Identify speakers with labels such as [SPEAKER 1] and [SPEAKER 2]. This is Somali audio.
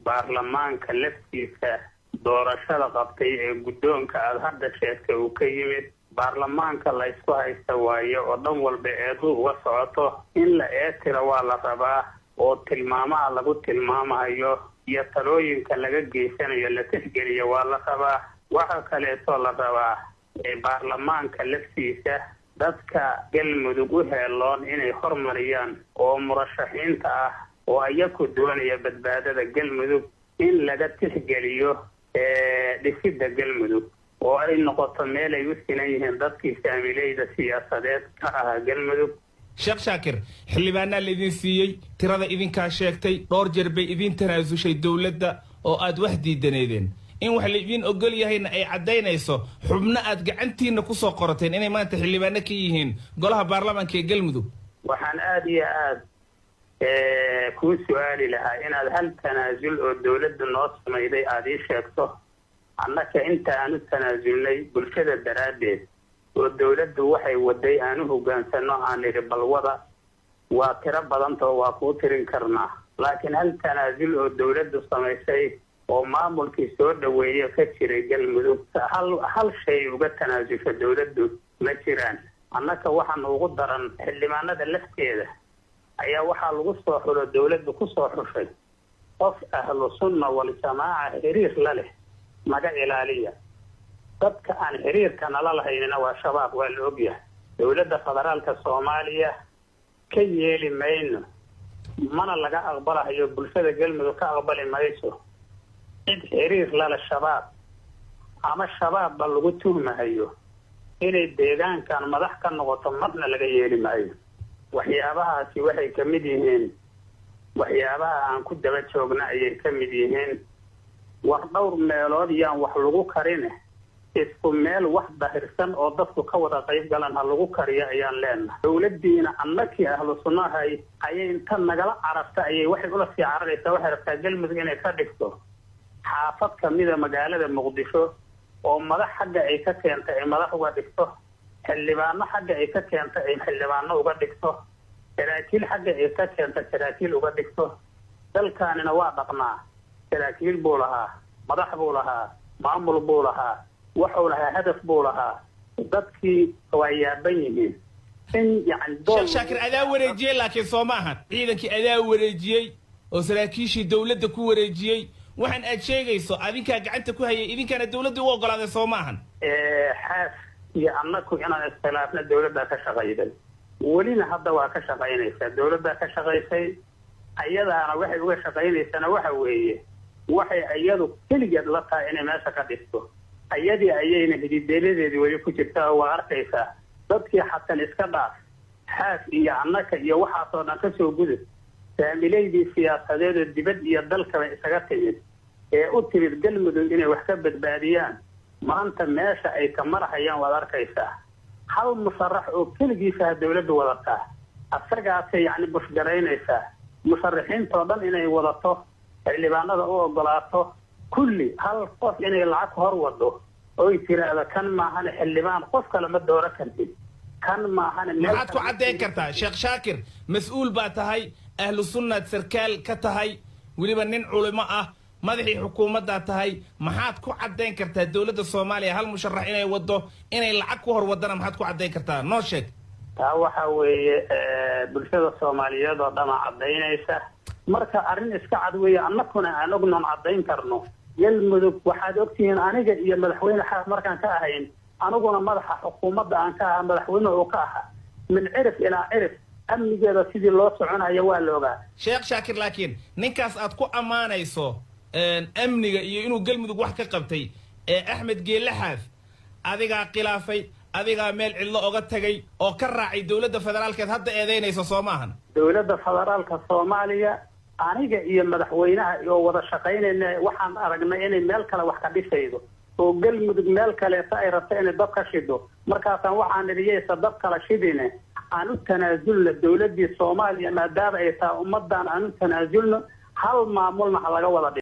[SPEAKER 1] baarlamaanka laftiisa doorashada qabtay ee guddoonka aad hadda sheegtay uu ka yimid baarlamaanka la isku haysta waayo oo dhan walba eedu uga socoto in la eetira waa la rabaa oo tilmaamaha lagu tilmaamayo iyo talooyinka laga geysanayo la tixgeliyo waa la rabaa waxa kaleeto la rabaa baarlamaanka laftiisa dadka galmudug u heeloon inay hormariyaan oo murashaxiinta ah oo ayaku doonaya badbaadada galmudug in laga tixgeliyo dhisidda galmudug oo ay noqoto meel ay u sinan yihiin dadkii saamilayda siyaasadeed ka ahaa galmudug.
[SPEAKER 2] sheekh shaakir xildhibaanaa laydin siiyey tirada idinkaa sheegtay dhowr jeer bay idin tanaasushay dowladda oo aad wax diidaneedeen in wax laydin ogol yahayna ay caddaynayso xubno aad gacantiina ku soo qorateen inay maanta xildhibaano ka yihiin golaha baarlamaanka ee galmudug.
[SPEAKER 1] waxaan aad iyo aad kuu su-aali lahaa inaad hal tanaasul oo dowladda noo samayday aad ii sheegto annaka inta aan u tanaasulnay bulshada daraaddeed oo dowladdu waxay waday aan u hogaansano aan nidhi balwada waa tiro badantao waa kuu tirin karnaa laakiin hal tanaasul oo dowladdu samaysay oo maamulkii soo dhaweeye ka jiray galmudug hal shay uga tanaasulsha dowladdu ma jiraan. annaka waxaan ugu daran xildhibaanada lafteeda ayaa waxaa lagu soo xulo dowladdu ku soo xushay qof ahlu sunna wal jamaaca xiriir la leh naga ilaaliya dadka aan xiriirka nala lahaynina waa shabaab waa la ogyahay dowladda federaalka soomaaliya ka yeeli mayno mana laga aqbalahayo bulshada galmudug ka aqbali mayso cid xiriir lale shabaab ama shabaabba lagu tuhmahayo inay deegaankan madax ka noqoto marna laga yeeli maayo. waxyaabahaasi waxay ka mid yihiin waxyaabaha aan ku daba joogna ayay ka mid yihiin war dhowr meelood yaan wax lagu karine isku meel wax dahirsan oo dadku ka wada qayb galan ha lagu kariyo ayaan leenahay. dowladdiina annakii ahlu sunnahay ayay inta nagala carabta ayay waxay ula sii cararaysaa waxay rabtaa galmudug inay ka dhigto xaafad kamida magaalada muqdisho oo madax xagga ay ka keentay ay madax uga dhigto xildhibaano xagga ay ka keentay ay xildhibaano uga dhigto saraakiil xagga ay ka keentay saraakiil uga dhigto. dalkaanina waa dhaqnaa saraakiil buu lahaa madax buu lahaa maamul buu lahaa wuxuu lahaa hadaf buu lahaa dadkii waa yaaban yihiin in yani
[SPEAKER 2] sheekh shaakir adaa wareejiyey laakiin soo maahan ciidankii adaa wareejiyey oo saraakiishii dowladda ku wareejiyey waxaan aad sheegayso adinkaa gacanta ku hayay idinkaana dowladda u ogolaaday soo maahan.
[SPEAKER 1] xaas iyo annaku inaan iskhilaafna dowladdaa ka shaqayday welina hadda waa ka shaqaynaysaa dowladdaa ka shaqaysay ayadaana waxay uga shaqaynaysana waxa weeye waxay iyadu keligeed la tahay inay meesha ka dhisto ayadii ayayna hidideeladeedii weli ku jirtaa oo waa arkaysaa dadkii xasan iska dhaaf xaas iyo annaka iyo waxaasoo dhan ka soo gudub saamilaydii siyaasadeed oo dibad iyo dalkaba isaga timid ee u timid galmudug inay wax ka badbaadiyaan maanta meesha ay ka marahayaan waad arkaysaa hal musharax oo keligiisaha dowladdu wadataa asagaasay yacni bushgaraynaysaa musharaxiintoo dhan inay wadato xildhibaanada u ogolaato kulli hal qof inay lacag hor wado oy tiraahdo kan maahane xildhibaan qof kale ma dooro kartid kan maahane
[SPEAKER 2] maxaad ku caddayn kartaa sheekh shaakir mas-uul baa tahay ahlu sunnaad sarkaal ka tahay weliba nin culimo ah madaxii xukuumaddaa tahay maxaad ku caddayn kartaa dowladda soomaaliya hal musharax inay wado inay lacag ku hor wadana maxaad ku caddayn kartaa noo sheeg.
[SPEAKER 1] taa waxa weeye bulshada soomaaliyeed oo dhama caddaynaysa marka arrin iska cad weeye annakuna aan ognoon caddayn karno galmudug waxaad ogtihiin aniga iyo madaxweyne xaaf markaan ka ahayn aniguna madaxa xukuumadda aan ka ahaa madaxweyne oo ka ahaa min cirif ilaa cirif amnigeeda sidii loo soconayo waa la ogaa.
[SPEAKER 2] sheekh shaakir laakiin ninkaas aad ku ammaanayso amniga iyo inuu galmudug wax ka qabtay axmed geelle xaaf adigaa khilaafay adigaa meel cidlo oga tagay oo ka raacay dowladda federaalkeed hadda eedaynayso soo maahan.
[SPEAKER 1] dowladda federaalka soomaaliya aniga iyo madaxweynaha oo wada shaqaynayna waxaan aragnay inay meel kale wax ka dhisaydo oo galmudug meel kaleeta ay rabto inay dab ka shido markaasaan waxaan nidhiyeysa dab kala shidine aan u tanaasulno dowladdii soomaaliya maadaama ay tahay ummaddan aan u tanaasulno hal maamulna ha laga wada dhig